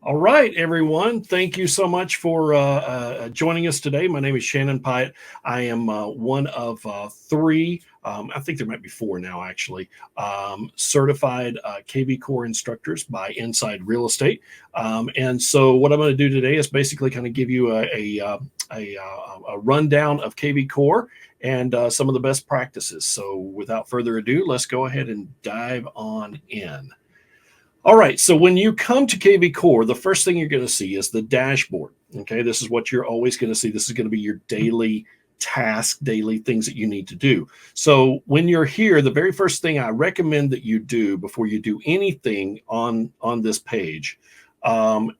All right, everyone. Thank you so much for joining us today. My name is Shannon Pyatt. I am one of three, I think there might be four now actually, certified kvCore instructors by Inside Real Estate. And so, what I'm going to do today is basically kind of give you a rundown of kvCore and some of the best practices. So, without further ado, let's go ahead and dive on in. All right, so when you come to kvCore, the first thing you're going to see is the dashboard. Okay, this is what you're always going to see. This is going to be your daily task, daily things that you need to do. So when you're here, the very first thing I recommend that you do before you do anything on this page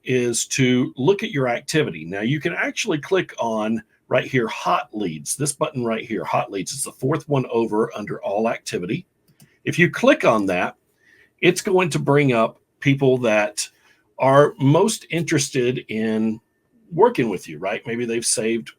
is to look at your activity. Now you can actually click on right here, Hot Leads. This button right here, Hot Leads, is the fourth one over under All Activity. If you click on that, it's going to bring up people that are most interested in working with you, right? Maybe they've saved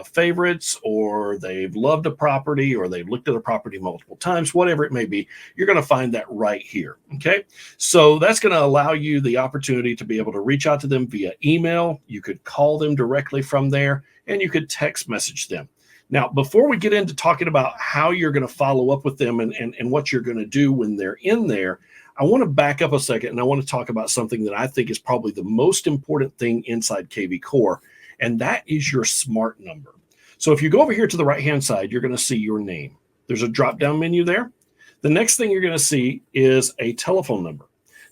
favorites, or they've loved a property, or they've looked at a property multiple times, whatever it may be. You're going to find that right here. Okay. So that's going to allow you the opportunity to be able to reach out to them via email. You could call them directly from there, and you could text message them. Now, before we get into talking about how you're going to follow up with them and what you're going to do when they're in there, I want to back up a second, and I want to talk about something that I think is probably the most important thing inside kvCore, and that is your smart number. So if you go over here to the right-hand side, you're going to see your name. There's a drop-down menu there. The next thing you're going to see is a telephone number.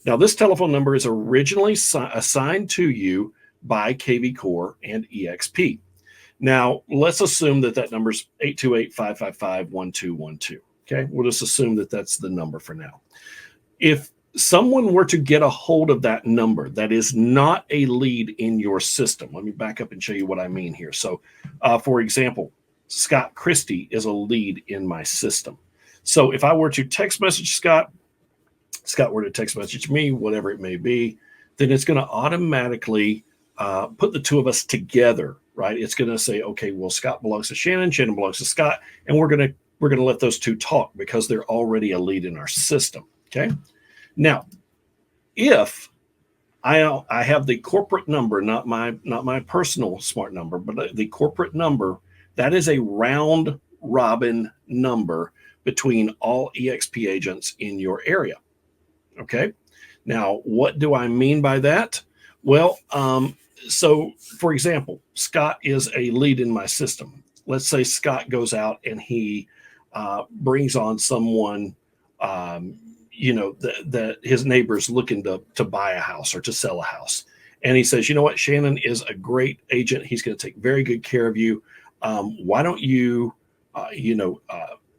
Now, this telephone number is originally assigned to you by kvCore and EXP. Now, let's assume that that number is 828-555-1212. Okay, we'll just assume that that's the number for now. If someone were to get a hold of that number that is not a lead in your system, let me back up and show you what I mean here. So, for example, Scott Christie is a lead in my system. So if I were to text message Scott were to text message me, whatever it may be, then it's going to automatically put the two of us together, right? It's going to say, okay, well, Scott belongs to Shannon, Shannon belongs to Scott, and we're going to let those two talk because they're already a lead in our system. Okay. Now, if I have the corporate number, not my personal smart number, but the corporate number, that is a round robin number between all EXP agents in your area. Okay. Now, what do I mean by that? Well, so for example, Scott is a lead in my system. Let's say Scott goes out and he brings on someone, that his neighbor's looking to buy a house or to sell a house. And he says, you know what, Shannon is a great agent. He's going to take very good care of you. Why don't you,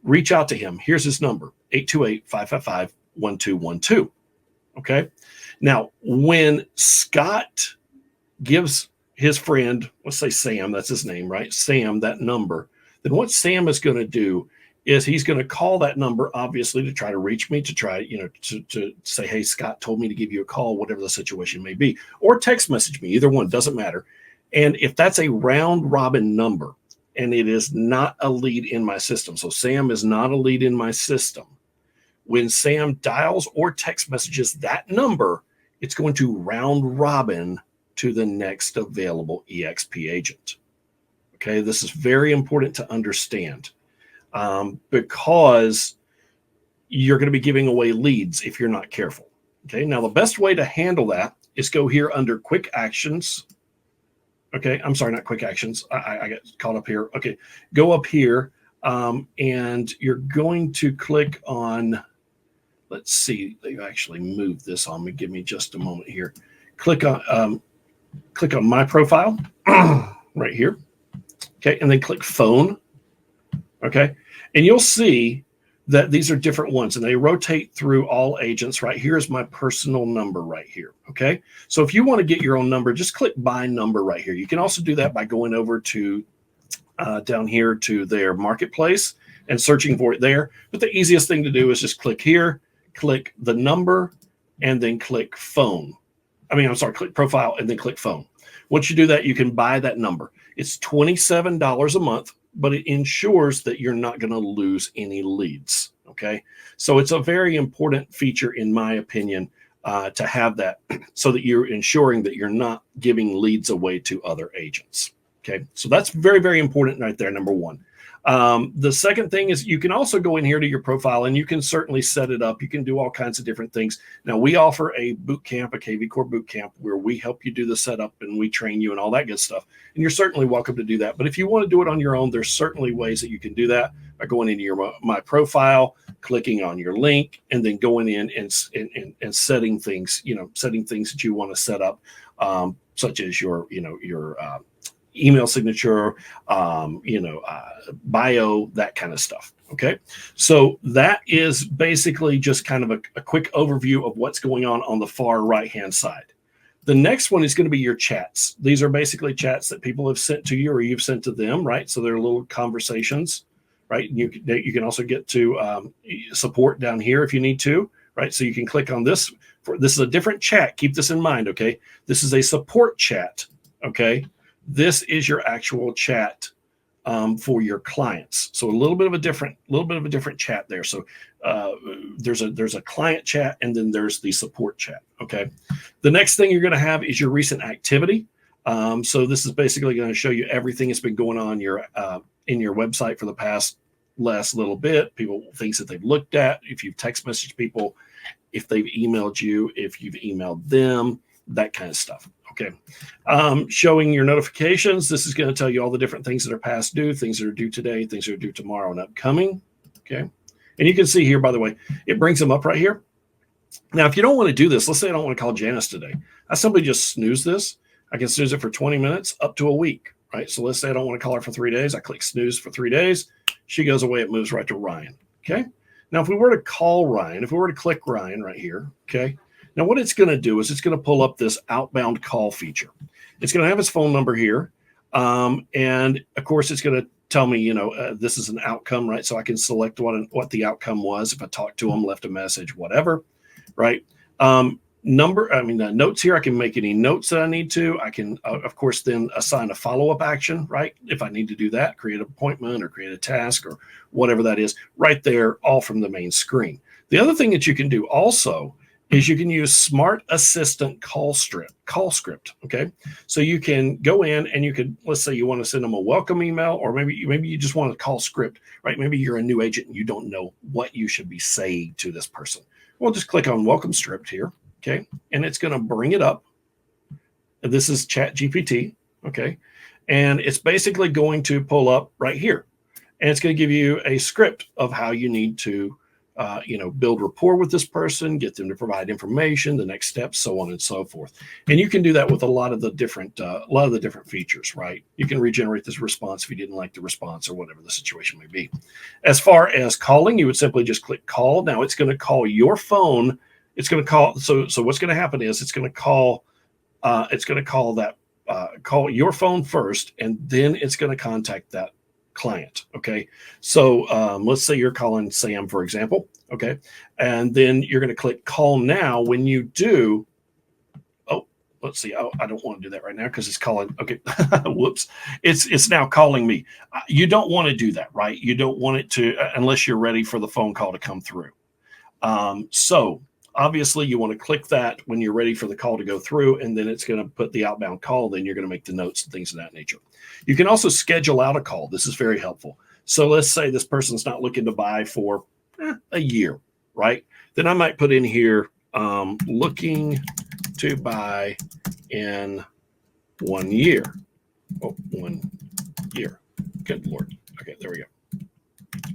reach out to him? Here's his number, 828-555-1212. Okay. Now, when Scott gives his friend, let's say Sam, that's his name, right? Sam, that number, then what Sam is going to do is he's going to call that number, obviously, to try to reach me, to try, to say, hey, Scott told me to give you a call, whatever the situation may be, or text message me, either one, doesn't matter. And if that's a round robin number and it is not a lead in my system, so Sam is not a lead in my system, when Sam dials or text messages that number, it's going to round robin to the next available EXP agent. Okay, this is very important to understand. Because you're going to be giving away leads if you're not careful. Okay. Now, the best way to handle that is go here under quick actions. Okay. I'm sorry, not quick actions. I got caught up here. Okay. Go up here and you're going to click on, let's see, they've actually moved this on me. Give me just a moment here. Click on my profile right here. Okay. And then click phone. Okay. And you'll see that these are different ones and they rotate through all agents. Right here is my personal number right here. Okay. So if you want to get your own number, just click by number right here. You can also do that by going over to down here to their marketplace and searching for it there. But the easiest thing to do is just click here, click the number, and then click phone. Click profile and then click phone. Once you do that, you can buy that number. It's $27 a month, but it ensures that you're not going to lose any leads. Okay. So it's a very important feature, in my opinion, to have that so that you're ensuring that you're not giving leads away to other agents. Okay, so that's very, very important right there, number one. The second thing is you can also go in here to your profile and you can certainly set it up. You can do all kinds of different things. Now, we offer a boot camp, a kvCore boot camp, where we help you do the setup and we train you and all that good stuff. And you're certainly welcome to do that. But if you want to do it on your own, there's certainly ways that you can do that by going into your my profile, clicking on your link, and then going in and setting things, setting things that you want to set up, such as your email signature, bio, that kind of stuff. Okay. So that is basically just kind of a quick overview of what's going on the far right-hand side. The next one is going to be your chats. These are basically chats that people have sent to you or you've sent to them, right? So they're little conversations, right? You can also get to support down here if you need to, right? So you can click on this. This is a different chat. Keep this in mind, okay? This is a support chat, okay? This is your actual chat for your clients. So a little bit of a different chat there. So there's a client chat and then there's the support chat. Okay. The next thing you're going to have is your recent activity. So this is basically going to show you everything that's been going on in your website for the last little bit. People, things that they've looked at. If you've text messaged people, if they've emailed you, if you've emailed them, that kind of stuff. Okay. Showing your notifications. This is going to tell you all the different things that are past due, things that are due today, things that are due tomorrow and upcoming. Okay. And you can see here, by the way, it brings them up right here. Now, if you don't want to do this, let's say I don't want to call Janice today. I simply just snooze this. I can snooze it for 20 minutes up to a week, right? So let's say I don't want to call her for 3 days. I click snooze for 3 days. She goes away. It moves right to Ryan. Okay. Now, if we were to call Ryan, if we were to click Ryan right here, okay. Now, what it's going to do is it's going to pull up this outbound call feature. It's going to have his phone number here. And, of course, it's going to tell me, this is an outcome, right? So I can select what the outcome was if I talked to him, left a message, whatever, right? Notes here, I can make any notes that I need to. I can, of course, then assign a follow-up action, right? If I need to do that, create an appointment or create a task or whatever that is, right there, all from the main screen. The other thing that you can do also is you can use Smart Assistant call script. Okay. So you can go in and you could, let's say you want to send them a welcome email, or maybe you just want a call script, right? Maybe you're a new agent and you don't know what you should be saying to this person. Well, just click on welcome script here. Okay. And it's going to bring it up. This is ChatGPT. Okay. And it's basically going to pull up right here. And it's going to give you a script of how you need to build rapport with this person, get them to provide information, the next steps, so on and so forth. And you can do that with a lot of the different features, right? You can regenerate this response if you didn't like the response or whatever the situation may be. As far as calling, you would simply just click call. Now it's going to call your phone. It's going to call. So what's going to happen is it's going to call call your phone first, and then it's going to contact that client. Okay. So let's say you're calling Sam, for example. Okay. And then you're going to click call now. When you do, let's see. Oh, I don't want to do that right now because it's calling. Okay. Whoops. It's now calling me. You don't want to do that, right? You don't want it to, unless you're ready for the phone call to come through. So obviously you want to click that when you're ready for the call to go through, and then it's going to put the outbound call. Then you're going to make the notes and things of that nature. You can also schedule out a call. This is very helpful. So let's say this person's not looking to buy for a year, right? Then I might put in here, looking to buy in 1 year. Oh, 1 year. Good Lord. Okay, there we go.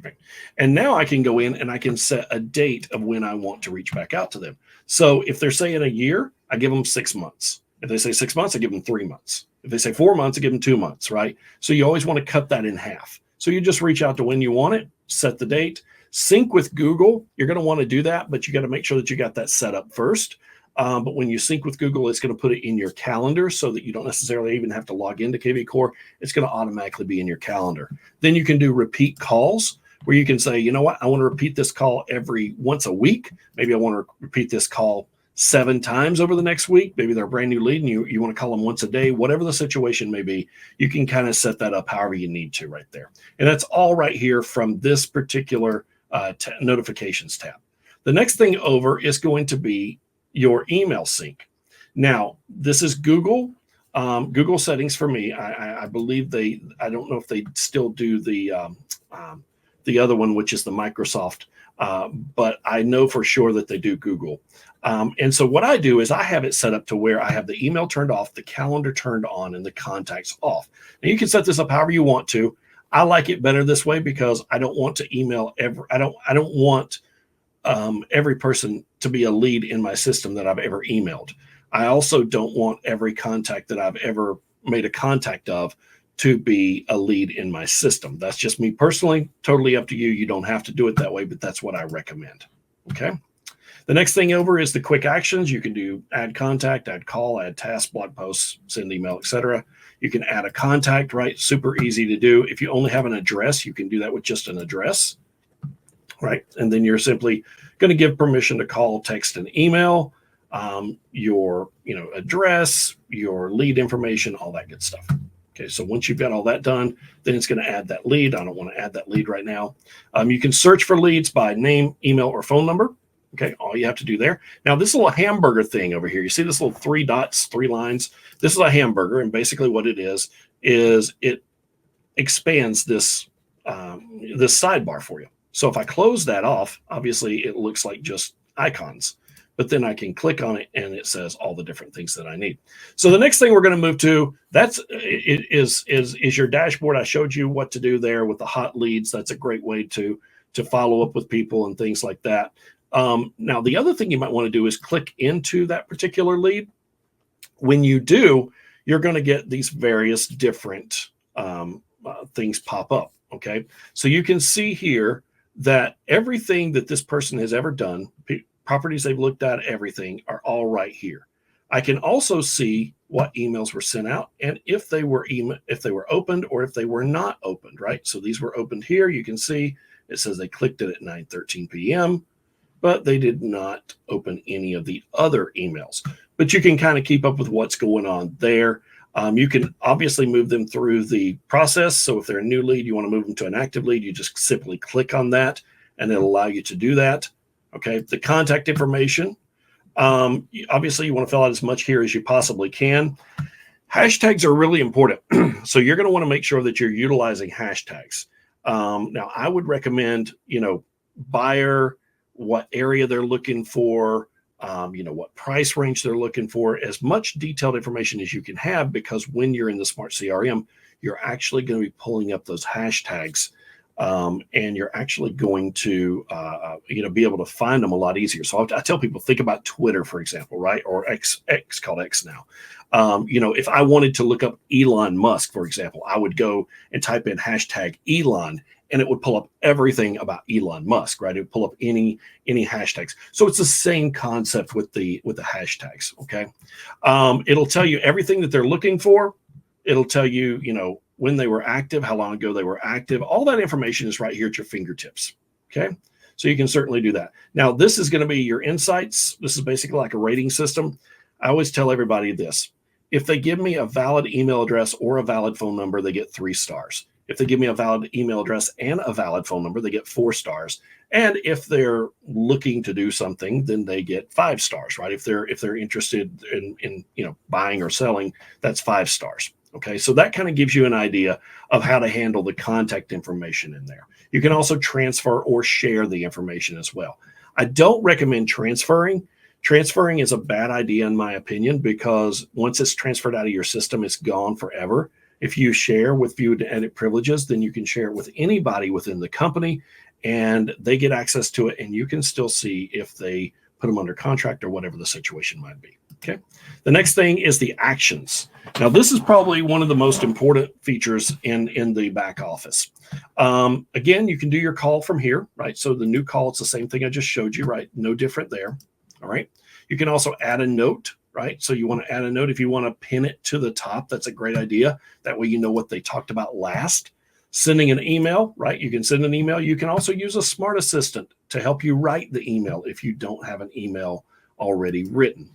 Right. And now I can go in and I can set a date of when I want to reach back out to them. So if they're saying a year, I give them 6 months. If they say 6 months, I give them 3 months. If they say 4 months, I give them 2 months, right? So you always want to cut that in half. So you just reach out to when you want it, set the date, sync with Google. You're going to want to do that, but you got to make sure that you got that set up first. But when you sync with Google, it's going to put it in your calendar so that you don't necessarily even have to log into kvCore. It's going to automatically be in your calendar. Then you can do repeat calls where you can say, you know what, I want to repeat this call once a week. Maybe I want to repeat this call 7 times over the next week. Maybe they're a brand new lead and you want to call them once a day, whatever the situation may be. You can kind of set that up however you need to right there. And that's all right here from this particular notifications tab. The next thing over is going to be your email sync. Now, this is Google. Google settings for me. I believe I don't know if they still do the other one, which is the Microsoft, but I know for sure that they do Google. And so what I do is I have it set up to where I have the email turned off, the calendar turned on, and the contacts off. Now you can set this up however you want to. I like it better this way because I don't want to email I don't want every person to be a lead in my system that I've ever emailed. I also don't want every contact that I've ever made a contact of to be a lead in my system. That's just me personally, totally up to you. You don't have to do it that way, but that's what I recommend. Okay. The next thing over is the quick actions. You can do add contact, add call, add task, blog posts, send email, etc. You can add a contact, right? Super easy to do. If you only have an address, you can do that with just an address, right? And then you're simply going to give permission to call, text, and email, your address, your lead information, all that good stuff. Okay, so once you've got all that done, then it's going to add that lead. I don't want to add that lead right now. You can search for leads by name, email, or phone number. Okay, all you have to do there. Now, this little hamburger thing over here, you see this little 3 dots, 3 lines? This is a hamburger, and basically what it is it expands this sidebar for you. So if I close that off, obviously it looks like just icons, but then I can click on it and it says all the different things that I need. So the next thing we're going to move to, is your dashboard. I showed you what to do there with the hot leads. That's a great way to follow up with people and things like that. Now, the other thing you might want to do is click into that particular lead. When you do, you're going to get these various different things pop up. Okay, so you can see here that everything that this person has ever done, properties they've looked at, everything are all right here. I can also see what emails were sent out and if they were opened or if they were not opened, right? So these were opened here. You can see it says they clicked it at 9:13 p.m., but they did not open any of the other emails. But you can kind of keep up with what's going on there. You can obviously move them through the process. So if they're a new lead, you want to move them to an active lead, you just simply click on that and it'll allow you to do that. Okay, the contact information. Obviously, you want to fill out as much here as you possibly can. Hashtags are really important. So you're going to want to make sure that you're utilizing hashtags. Now, I would recommend, buyer, what area they're looking for, what price range they're looking for, as much detailed information as you can have, because when you're in the Smart CRM, you're actually going to be pulling up those hashtags, and you're actually going to, be able to find them a lot easier. So I tell people, think about Twitter, for example, right? Or X called X now. If I wanted to look up Elon Musk, for example, I would go and type in hashtag Elon, and it would pull up everything about Elon Musk, right? It would pull up any hashtags. So it's the same concept with the hashtags, okay? It'll tell you everything that they're looking for. It'll tell you, when they were active, how long ago they were active. All that information is right here at your fingertips, okay? So you can certainly do that. Now, this is going to be your insights. This is basically like a rating system. I always tell everybody this. If they give me a valid email address or a valid phone number, they get 3 stars. If they give me a valid email address and a valid phone number, they get 4 stars. And if they're looking to do something, then they get 5 stars, right? If they're interested in buying or selling, that's 5 stars. Okay, so that kind of gives you an idea of how to handle the contact information in there. You can also transfer or share the information as well. I don't recommend transferring. Transferring is a bad idea in my opinion, because once it's transferred out of your system, it's gone forever. If you share with view to edit privileges, then you can share it with anybody within the company and they get access to it, and you can still see if they put them under contract or whatever the situation might be. Okay. The next thing is the actions. Now, this is probably one of the most important features in the back office. Again, you can do your call from here, right? So the new call, it's the same thing I just showed you, right? No different there. All right. You can also add a note, right? So you want to add a note if you want to pin it to the top. That's a great idea. That way you know what they talked about last. Sending an email, right? You can send an email. You can also use a smart assistant to help you write the email if you don't have an email already written.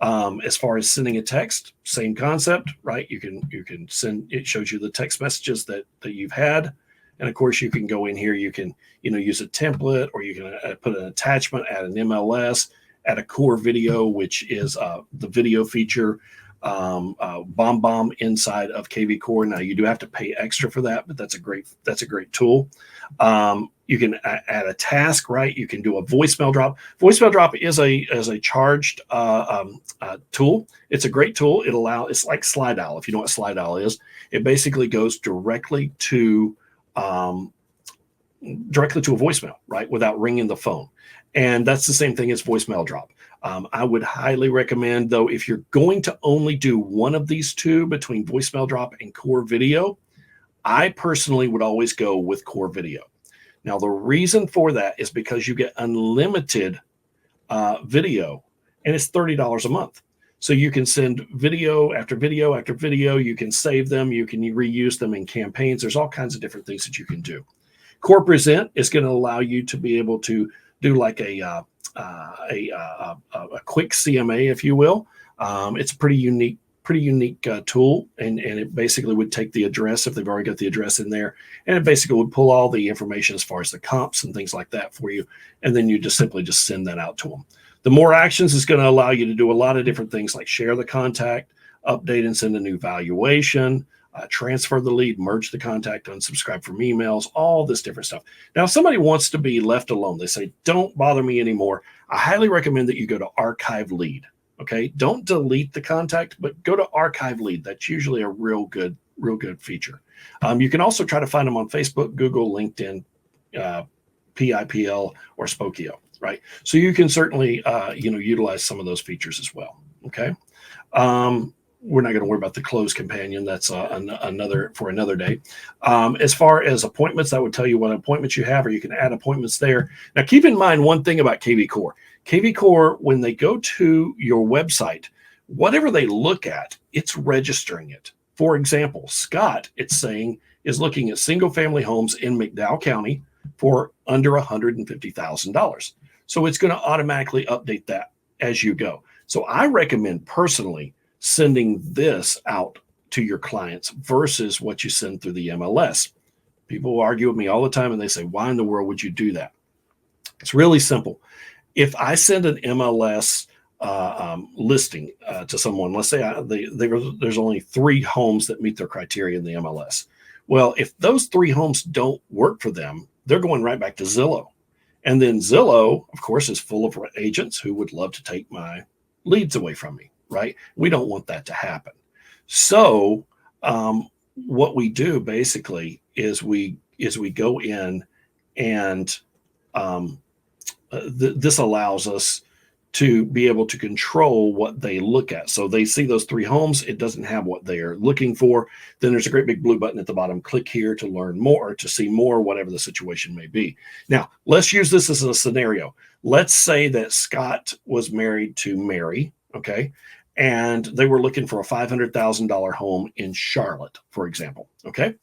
As far as sending a text, same concept, right? You can send, it shows you the text messages that you've had. And of course you can go in here, you can, use a template, or you can put an attachment, add an MLS, add a core video, which is the video feature bomb inside of kvCore. Now you do have to pay extra for that, but that's a great tool. You can add a task, right? You can do a voicemail drop. Voicemail drop is a charged tool. It's a great tool. It's like slide dial. If you know what slide dial is, it basically goes directly to a voicemail, right, without ringing the phone. And that's the same thing as voicemail drop. I would highly recommend, though, if you're going to only do one of these two between voicemail drop and core video, I personally would always go with core video. Now, the reason for that is because you get unlimited video, and it's $30 a month. So you can send video after video after video. You can save them. You can reuse them in campaigns. There's all kinds of different things that you can do. Core Present is going to allow you to be able to do like a quick CMA, if you will. It's a pretty unique tool, and it basically would take the address if they've already got the address in there, and it basically would pull all the information as far as the comps and things like that for you, and then you just simply send that out to them. The more actions is going to allow you to do a lot of different things like share the contact, update and send a new valuation, transfer the lead, merge the contact, unsubscribe from emails, all this different stuff. Now, if somebody wants to be left alone, they say, don't bother me anymore, I highly recommend that you go to archive lead. Okay, don't delete the contact, but go to archive lead. That's usually a real good feature. You can also try to find them on Facebook, Google, LinkedIn, PIPL, or Spokio, right? So you can certainly utilize some of those features as well. Okay. We're not going to worry about the close companion. That's another day. As far as appointments, that would tell you what appointments you have, or you can add appointments there. Now, keep in mind one thing about kvCore. kvCore, when they go to your website, whatever they look at, it's registering it. For example, Scott, it's saying, is looking at single-family homes in McDowell County for under $150,000. So it's going to automatically update that as you go. So I recommend personally sending this out to your clients versus what you send through the MLS. People argue with me all the time and they say, why in the world would you do that? It's really simple. If I send an MLS listing to someone, let's say there's only 3 homes that meet their criteria in the MLS. Well, if those 3 homes don't work for them, they're going right back to Zillow. And then Zillow, of course, is full of agents who would love to take my leads away from me. Right? We don't want that to happen. So what we do basically is we go in and this allows us to be able to control what they look at. So they see those 3 homes, it doesn't have what they're looking for. Then there's a great big blue button at the bottom. Click here to learn more, to see more, whatever the situation may be. Now, let's use this as a scenario. Let's say that Scott was married to Mary, okay? And they were looking for a $500,000 home in Charlotte, for example. Okay.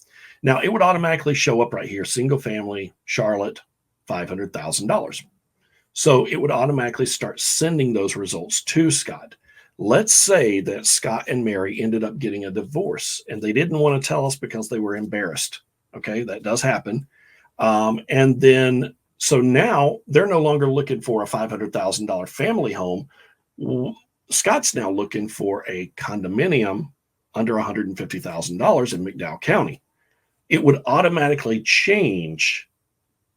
Now it would automatically show up right here, single family, Charlotte, $500,000. So it would automatically start sending those results to Scott. Let's say that Scott and Mary ended up getting a divorce and they didn't want to tell us because they were embarrassed. Okay. That does happen. And then, so now they're no longer looking for a $500,000 family home. Scott's now looking for a condominium under $150,000 in McDowell County. It would automatically change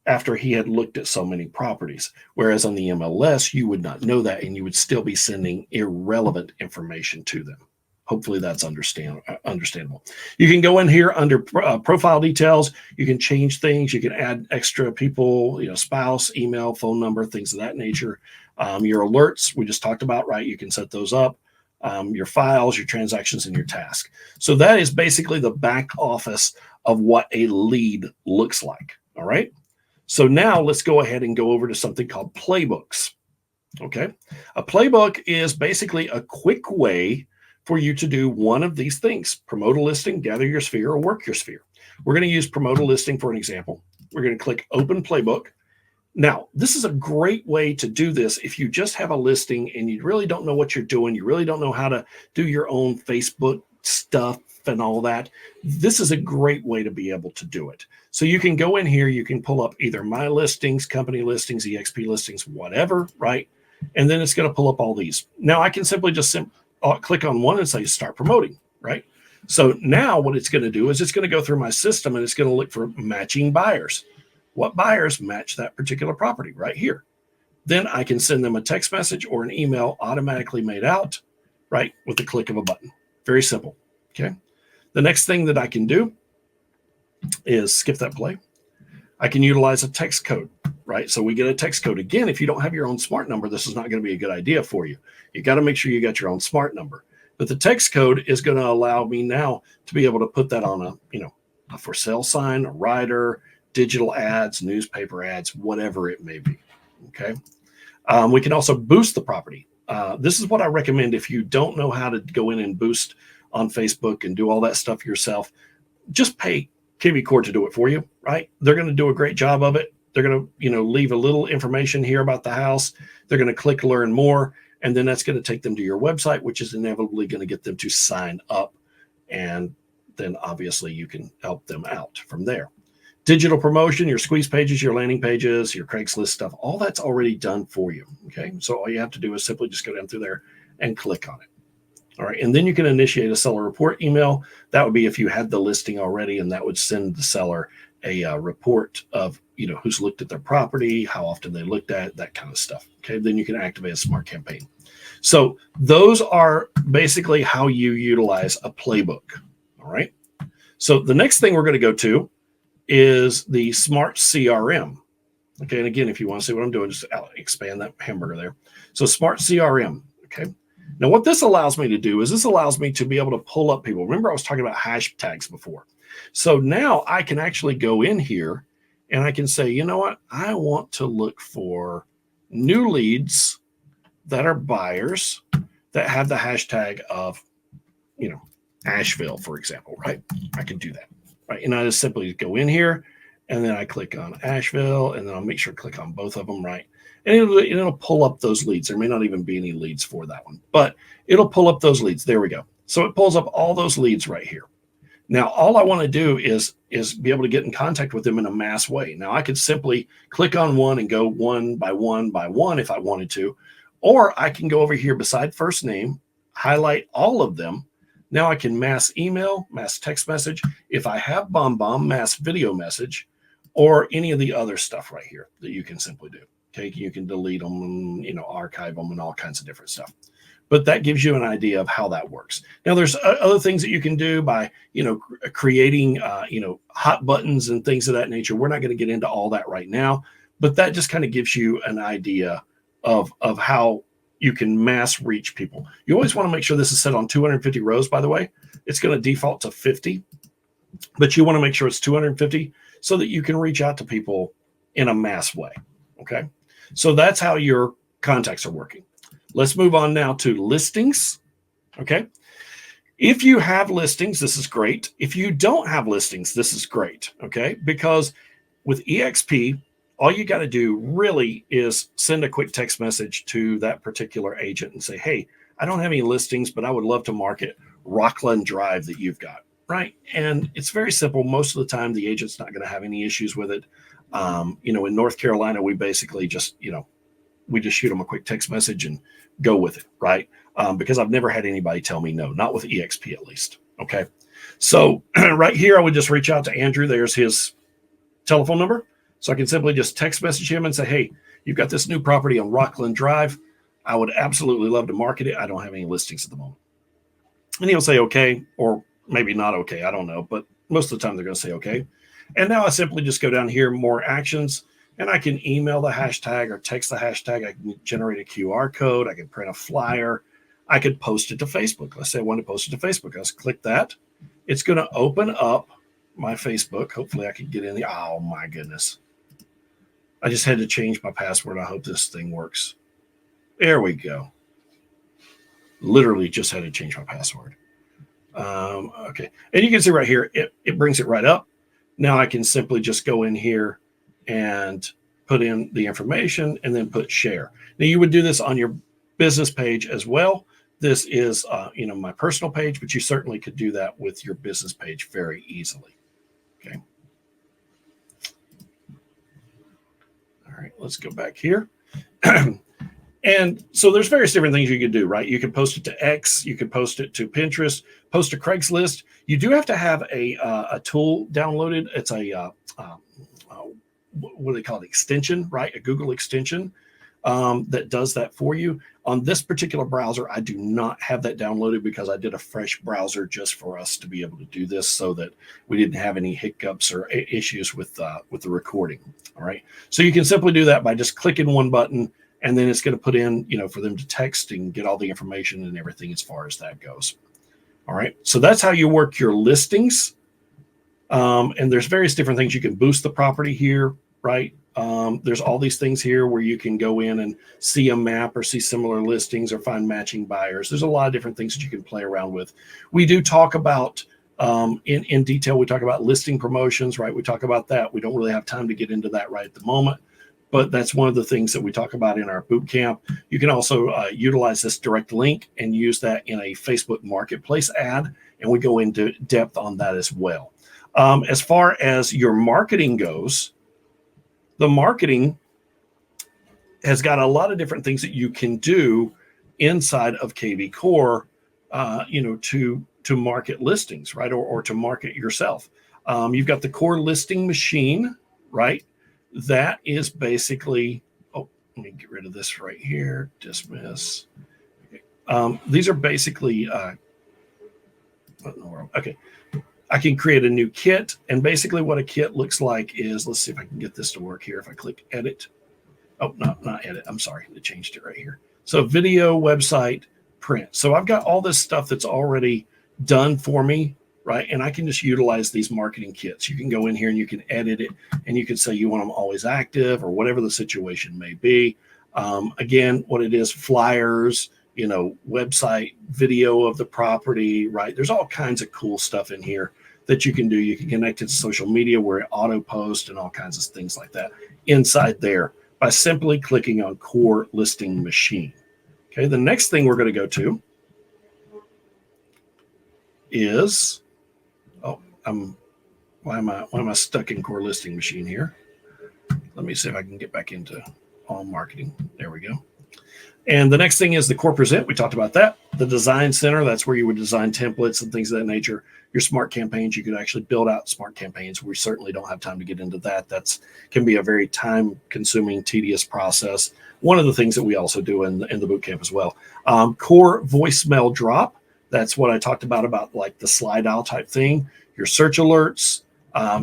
after he had looked at so many properties. Whereas on the MLS, you would not know that, and you would still be sending irrelevant information to them. Hopefully that's understandable. You can go in here under profile details. You can change things. You can add extra people, spouse, email, phone number, things of that nature. Your alerts, we just talked about, right? You can set those up. Your files, your transactions, and your task. So that is basically the back office of what a lead looks like. All right. So now let's go ahead and go over to something called playbooks. Okay. A playbook is basically a quick way for you to do one of these things: promote a listing, gather your sphere, or work your sphere. We're going to use promote a listing for an example. We're going to click open playbook. Now, this is a great way to do this if you just have a listing and you really don't know what you're doing. You really don't know how to do your own Facebook stuff and all that. This is a great way to be able to do it. So you can go in here, you can pull up either my listings, company listings, EXP listings, whatever, right? And then it's going to pull up all these. Now I can simply just click on one and say start promoting, right? So now what it's going to do is it's going to go through my system and it's going to look for matching buyers. What buyers match that particular property right here? Then I can send them a text message or an email automatically made out, right, with the click of a button. Very simple, okay? The next thing that I can do is skip that play. I can utilize a text code, right? So we get a text code. Again, if you don't have your own smart number, this is not going to be a good idea for you. You got to make sure you got your own smart number. But the text code is going to allow me now to be able to put that on a for sale sign, a rider, digital ads, newspaper ads, whatever it may be, okay? We can also boost the property. This is what I recommend if you don't know how to go in and boost on Facebook and do all that stuff yourself. Just pay kvCore to do it for you, right? They're going to do a great job of it. They're going to, leave a little information here about the house. They're going to click learn more, and then that's going to take them to your website, which is inevitably going to get them to sign up. And then obviously you can help them out from there. Digital promotion, your squeeze pages, your landing pages, your Craigslist stuff, all that's already done for you, okay? So all you have to do is simply just go down through there and click on it. All right, and then you can initiate a seller report email. That would be if you had the listing already, and that would send the seller a report of who's looked at their property, how often they looked at it, that kind of stuff. Okay, then you can activate a smart campaign. So those are basically how you utilize a playbook. All right. So the next thing we're going to go to is the smart CRM. Okay, and again, if you want to see what I'm doing, just expand that hamburger there. So smart CRM. Okay. Now, what this allows me to do is this allows me to be able to pull up people. Remember, I was talking about hashtags before. So now I can actually go in here and I can say, you know what? I want to look for new leads that are buyers that have the hashtag of, Asheville, for example, right? I can do that, right? And I just simply go in here and then I click on Asheville and then I'll make sure to click on both of them, right? And it'll pull up those leads. There may not even be any leads for that one, but it'll pull up those leads. There we go. So it pulls up all those leads right here. Now, all I want to do is be able to get in contact with them in a mass way. Now, I could simply click on one and go one by one by one if I wanted to, or I can go over here beside first name, highlight all of them. Now I can mass email, mass text message. If I have BombBomb, mass video message, or any of the other stuff right here that you can simply do. Okay, you can delete them and archive them and all kinds of different stuff. But that gives you an idea of how that works. Now, there's other things that you can do by, creating, hot buttons and things of that nature. We're not going to get into all that right now, but that just kind of gives you an idea of how you can mass reach people. You always want to make sure this is set on 250 rows, by the way. It's going to default to 50, but you want to make sure it's 250 so that you can reach out to people in a mass way, okay? So that's how your contacts are working. Let's move on now to listings, okay? If you have listings, this is great. If you don't have listings, this is great, okay? Because with EXP, all you got to do really is send a quick text message to that particular agent and say, hey, I don't have any listings, but I would love to market Rockland Drive that you've got, right? And it's very simple. Most of the time, the agent's not going to have any issues with it. In North Carolina, we basically just, we just shoot them a quick text message and go with it, right? Because I've never had anybody tell me no, not with EXP at least, okay? So right here, I would just reach out to Andrew. There's his telephone number. So I can simply just text message him and say, hey, you've got this new property on Rockland Drive. I would absolutely love to market it. I don't have any listings at the moment. And he'll say, okay, or maybe not okay. I don't know. But most of the time they're going to say, okay. And now I simply just go down here, more actions, and I can email the hashtag or text the hashtag. I can generate a QR code. I can print a flyer. I could post it to Facebook. Let's say I want to post it to Facebook. Let's click that. It's going to open up my Facebook. Hopefully I can get in the, oh my goodness. I just had to change my password. I hope this thing works. There we go. Literally just had to change my password. Okay. And you can see right here, it brings it right up. Now I can simply just go in here and put in the information and then put share. Now you would do this on your business page as well. This is, my personal page, but you certainly could do that with your business page very easily. Okay. All right, let's go back here. And so there's various different things you can do, right? You can post it to X, you can post it to Pinterest, post to Craigslist. You do have to have a tool downloaded. It's what do they call it? Extension, right? A Google extension that does that for you. On this particular browser, I do not have that downloaded because I did a fresh browser just for us to be able to do this, so that we didn't have any hiccups or issues with the recording. All right. So you can simply do that by just clicking one button, and then it's going to put in, for them to text and get all the information and everything as far as that goes. All right. So that's how you work your listings. And there's various different things. You can boost the property here, right? There's all these things here where you can go in and see a map or see similar listings or find matching buyers. There's a lot of different things that you can play around with. We do talk about in detail. We talk about listing promotions, right? We talk about that. We don't really have time to get into that right at the moment, but that's one of the things that we talk about in our boot camp. You can also utilize this direct link and use that in a Facebook Marketplace ad, and we go into depth on that as well. As far as your marketing goes, the marketing has got a lot of different things that you can do inside of kvCore, to market listings, right? Or to market yourself. You've got the core listing machine, right? That is basically, let me get rid of this right here, dismiss. Okay. These are basically, okay. I can create a new kit, and basically what a kit looks like is, let's see if I can get this to work here. If I click edit, not edit, I'm sorry, I changed it right here. So video, website, print. So I've got all this stuff that's already done for me, right? And I can just utilize these marketing kits. You can go in here and you can edit it, and you can say you want them always active or whatever the situation may be. Again, what it is, flyers, website, video of the property, right? There's all kinds of cool stuff in here that you can do. You can connect it to social media where it auto posts and all kinds of things like that inside there by simply clicking on Core Listing Machine. Okay, the next thing we're going to go to is, why am I stuck in Core Listing Machine here? Let me see if I can get back into all marketing. There we go. And the next thing is the Core Present. We talked about that. The Design Center, that's where you would design templates and things of that nature. Your smart campaigns, you could actually build out smart campaigns. We certainly don't have time to get into that. That's can be a very time-consuming, tedious process. One of the things that we also do in the boot camp as well. Core Voicemail Drop. That's what I talked about like the slide out type thing. Your search alerts.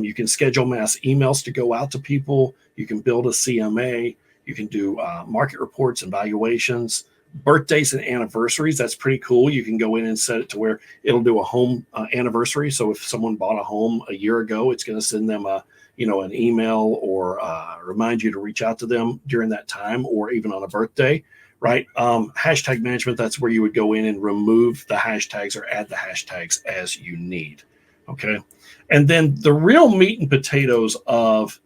You can schedule mass emails to go out to people. You can build a CMA. You can do market reports and valuations, birthdays and anniversaries. That's pretty cool. You can go in and set it to where it'll do a home anniversary. So if someone bought a home a year ago, it's going to send them an email or remind you to reach out to them during that time, or even on a birthday, right? Hashtag management. That's where you would go in and remove the hashtags or add the hashtags as you need. Okay. And then the real meat and potatoes of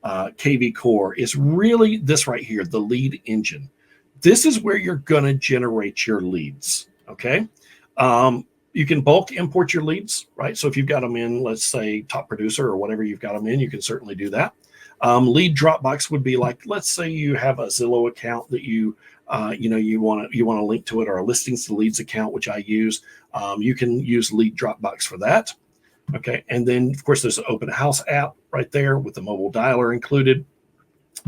kvCore is really this right here, the lead engine. This is where you're going to generate your leads. Okay. You can bulk import your leads, right? So if you've got them in, let's say Top Producer or whatever you've got them in, you can certainly do that. Lead Dropbox would be like, let's say you have a Zillow account that you want to link to it, or a Listings to Leads account, which I use. You can use Lead Dropbox for that. Okay. And then of course there's an open house app right there with the mobile dialer included.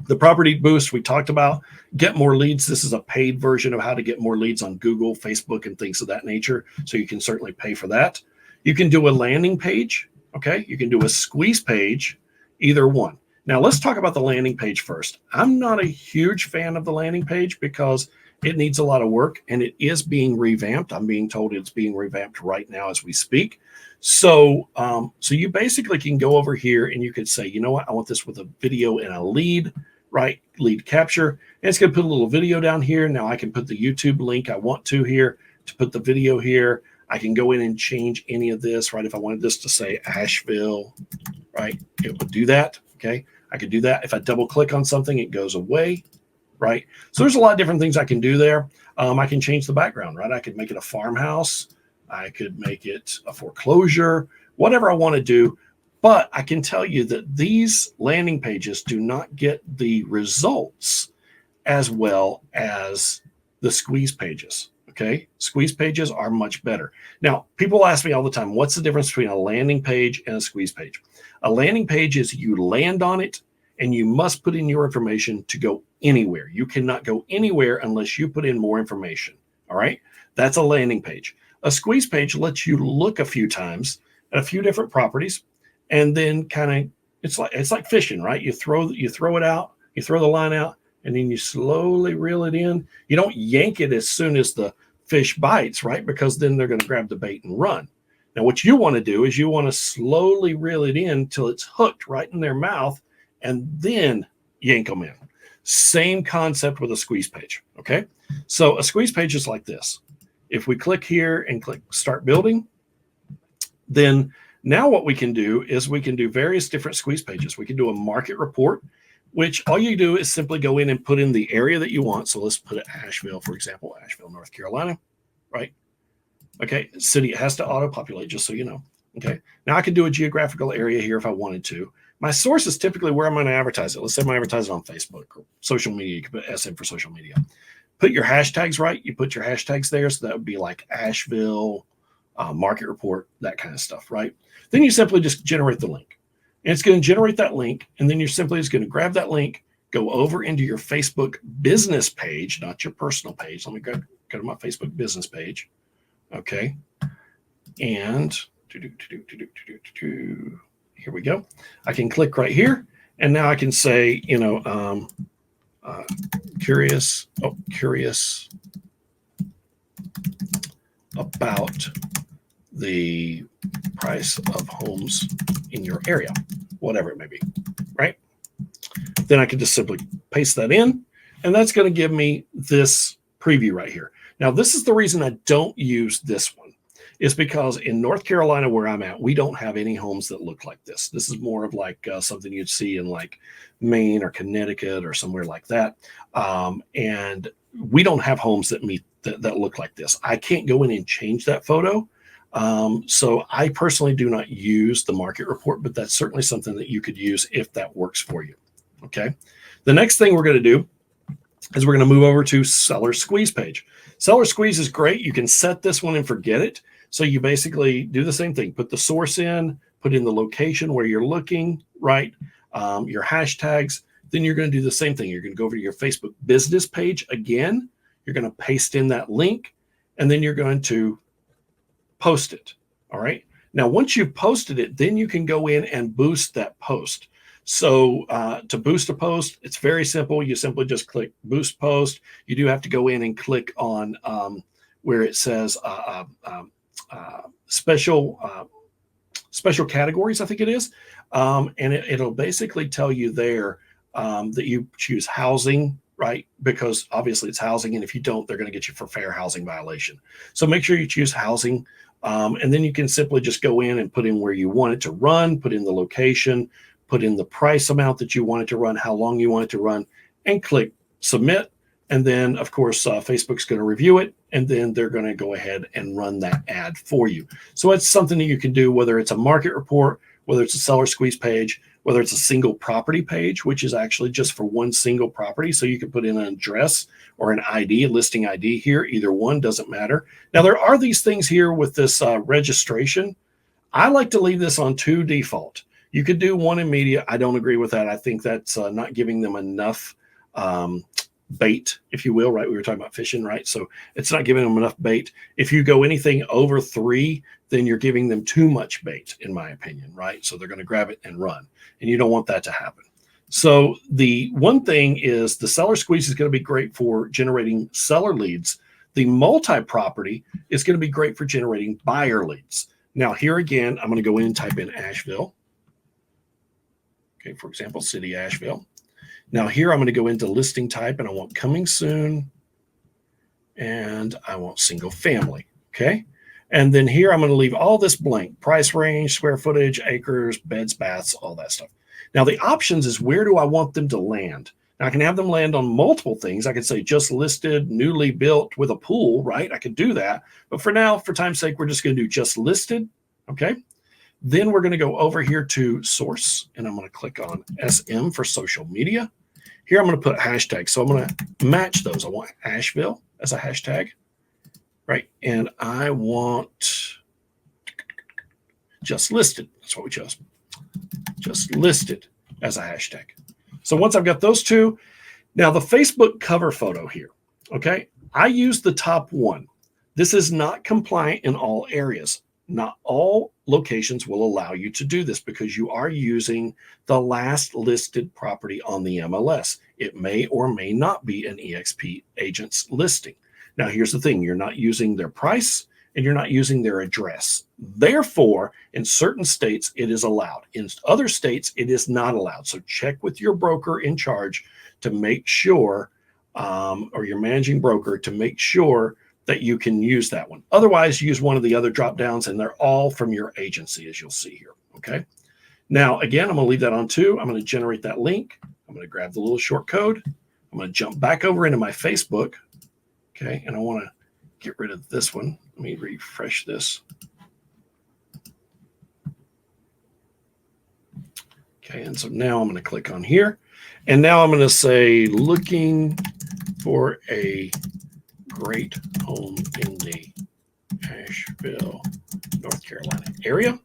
The Property Boost we talked about. Get more leads. This is a paid version of how to get more leads on Google, Facebook, and things of that nature. So you can certainly pay for that. You can do a landing page. Okay. You can do a squeeze page, either one. Now let's talk about the landing page first. I'm not a huge fan of the landing page because it needs a lot of work, and it is being revamped. I'm being told it's being revamped right now as we speak. So you basically can go over here and you could say, you know what, I want this with a video and a lead, right? Lead capture. And it's going to put a little video down here. Now I can put the YouTube link I want to here to put the video here. I can go in and change any of this, right? If I wanted this to say Asheville, right? It would do that. Okay. I could do that. If I double click on something, it goes away, right? So there's a lot of different things I can do there. I can change the background, right? I could make it a farmhouse. I could make it a foreclosure, whatever I want to do. But I can tell you that these landing pages do not get the results as well as the squeeze pages. Okay, squeeze pages are much better. Now, people ask me all the time, what's the difference between a landing page and a squeeze page? A landing page is you land on it and you must put in your information to go anywhere. You cannot go anywhere unless you put in more information. All right, that's a landing page. A squeeze page lets you look a few times at a few different properties, and then kind of it's like fishing, right? You throw it out, you throw the line out, and then you slowly reel it in. You don't yank it as soon as the fish bites, right? Because then they're going to grab the bait and run. Now, what you want to do is you want to slowly reel it in till it's hooked right in their mouth, and then yank them in. Same concept with a squeeze page, okay? So a squeeze page is like this. If we click here and click Start Building, then now what we can do is we can do various different squeeze pages. We can do a market report, which all you do is simply go in and put in the area that you want. So let's put it Asheville, for example, Asheville, North Carolina, right? Okay, city, it has to auto-populate, just so you know. Okay, now I could do a geographical area here if I wanted to. My source is typically where I'm going to advertise it. Let's say I'm going to advertise it on Facebook or social media. You can put SM for social media. Put your hashtags right. You put your hashtags there. So that would be like Asheville, market report, that kind of stuff, right? Then you simply just generate the link. And it's going to generate that link. And then you're simply just going to grab that link, go over into your Facebook business page, not your personal page. Let me go to my Facebook business page. Okay. And here we go. I can click right here. And now I can say, curious about the price of homes in your area, whatever it may be, right? Then I can just simply paste that in, and that's going to give me this preview right here. Now, this is the reason I don't use this one, is because in North Carolina, where I'm at, we don't have any homes that look like this. This is more of like something you'd see in like Maine or Connecticut or somewhere like that. And we don't have homes that that look like this. I can't go in and change that photo. So I personally do not use the market report, but that's certainly something that you could use if that works for you. Okay. The next thing we're going to do is we're going to move over to seller squeeze page. Seller squeeze is great. You can set this one and forget it. So you basically do the same thing, put the source in, put in the location where you're looking, right? Your hashtags. Then you're going to do the same thing. You're going to go over to your Facebook business page again. You're going to paste in that link, and then you're going to post it. All right. Now, once you've posted it, then you can go in and boost that post. So to boost a post, it's very simple. You simply just click boost post. You do have to go in and click on where it says special categories, I think it is. And it'll basically tell you there that you choose housing, right? Because obviously it's housing. And if you don't, they're going to get you for fair housing violation. So make sure you choose housing. And then you can simply just go in and put in where you want it to run, put in the location, put in the price amount that you want it to run, how long you want it to run, and click submit. And then, of course, Facebook's going to review it, and then they're going to go ahead and run that ad for you. So it's something that you can do, whether it's a market report, whether it's a seller squeeze page, whether it's a single property page, which is actually just for one single property. So you can put in an address or an ID, a listing ID here. Either one, doesn't matter. Now, there are these things here with this registration. I like to leave this on 2 default. You could do 1 immediate. I don't agree with that. I think that's not giving them enough bait, if you will, right? We were talking about fishing, right? So it's not giving them enough bait. If you go anything over 3, then you're giving them too much bait, in my opinion, right? So they're going to grab it and run, and you don't want that to happen. So the one thing is the seller squeeze is going to be great for generating seller leads. The multi-property is going to be great for generating buyer leads. Now, here again, I'm going to go in and type in Asheville. Okay, for example, city Asheville. Now here I'm going to go into listing type, and I want coming soon, and I want single family. Okay. And then here I'm going to leave all this blank: price range, square footage, acres, beds, baths, all that stuff. Now the options is where do I want them to land? Now I can have them land on multiple things. I could say just listed, newly built with a pool, right? I could do that. But for now, for time's sake, we're just going to do just listed. Okay. Then we're going to go over here to source, and I'm going to click on SM for social media. Here I'm going to put hashtags. So I'm going to match those. I want Asheville as a hashtag, right? And I want just listed. That's what we chose. Just listed as a hashtag. So once I've got those two, now the Facebook cover photo here, okay? I use the top one. This is not compliant in all areas. Not all locations will allow you to do this because you are using the last listed property on the MLS. It may or may not be an EXP agent's listing. Now, here's the thing. You're not using their price and you're not using their address. Therefore, in certain states, it is allowed. In other states, it is not allowed. So check with your broker in charge to make sure, or your managing broker to make sure that you can use that one. Otherwise, use one of the other drop downs and they're all from your agency, as you'll see here, okay? Now, again, I'm gonna leave that on 2. I'm gonna generate that link. I'm gonna grab the little short code. I'm gonna jump back over into my Facebook, okay? And I wanna get rid of this one. Let me refresh this. Okay, and so now I'm gonna click on here. And now I'm gonna say, looking for a great home in the Asheville, North Carolina area.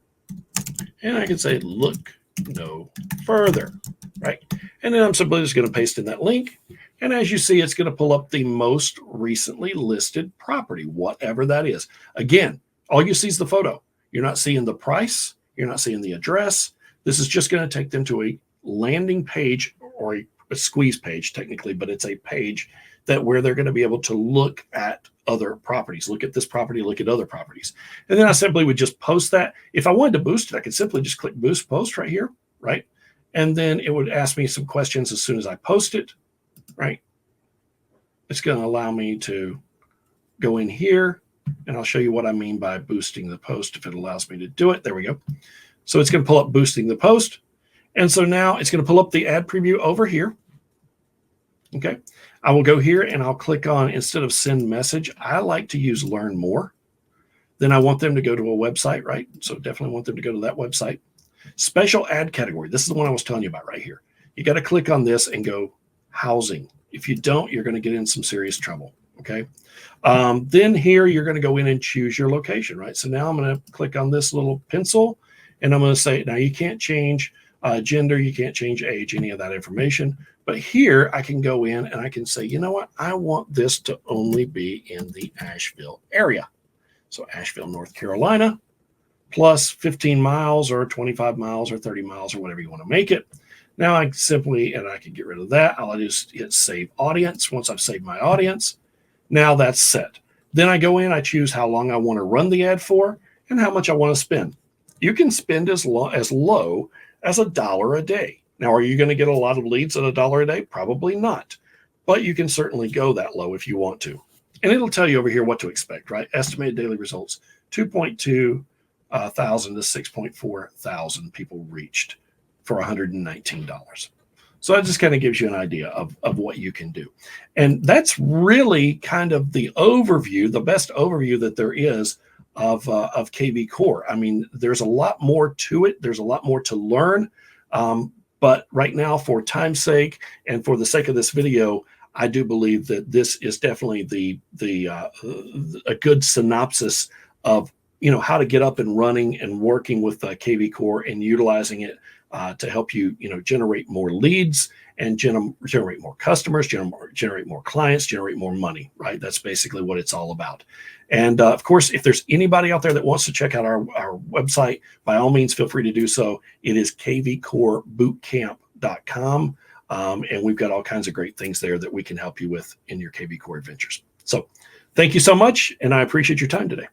And I can say, look no further, right? And then I'm simply just going to paste in that link. And as you see, it's going to pull up the most recently listed property, whatever that is. Again, all you see is the photo. You're not seeing the price. You're not seeing the address. This is just going to take them to a landing page or a squeeze page technically, but it's a page that where they're going to be able to look at other properties, look at this property, look at other properties. And then I simply would just post that. If I wanted to boost it, I could simply just click boost post right here, right? And then it would ask me some questions as soon as I post it, right? It's going to allow me to go in here and I'll show you what I mean by boosting the post if it allows me to do it. There we go. So it's going to pull up boosting the post. And so now it's going to pull up the ad preview over here. Okay. I will go here and I'll click on, instead of send message, I like to use learn more. Then I want them to go to a website, right? So definitely want them to go to that website. Special ad category. This is the one I was telling you about right here. You got to click on this and go housing. If you don't, you're going to get in some serious trouble. Okay. Then here, you're going to go in and choose your location, right? So now I'm going to click on this little pencil and I'm going to say, now you can't change gender, you can't change age, any of that information. But here I can go in and I can say, you know what? I want this to only be in the Asheville area. So Asheville, North Carolina, plus 15 miles or 25 miles or 30 miles or whatever you want to make it. Now I simply, and I can get rid of that. I'll just hit save audience. Once I've saved my audience, now that's set. Then I go in, I choose how long I want to run the ad for and how much I want to spend. You can spend as low as $1 a day. Now, are you going to get a lot of leads at $1 a day? Probably not, but you can certainly go that low if you want to. And it'll tell you over here what to expect, right? Estimated daily results, 2.2 thousand to 6.4 thousand people reached for $119. So that just kind of gives you an idea of what you can do. And that's really kind of the overview, the best overview that there is of kvCore. I mean, there's a lot more to it. There's a lot more to learn. But right now, for time's sake and for the sake of this video, I do believe that this is definitely a good synopsis of how to get up and running and working with kvCore and utilizing it to help you generate more leads and generate more customers, generate more clients, generate more money, right? That's basically what it's all about. And of course, if there's anybody out there that wants to check out our website, by all means, feel free to do so. It is kvcorebootcamp.com. And we've got all kinds of great things there that we can help you with in your kvCore adventures. So thank you so much. And I appreciate your time today.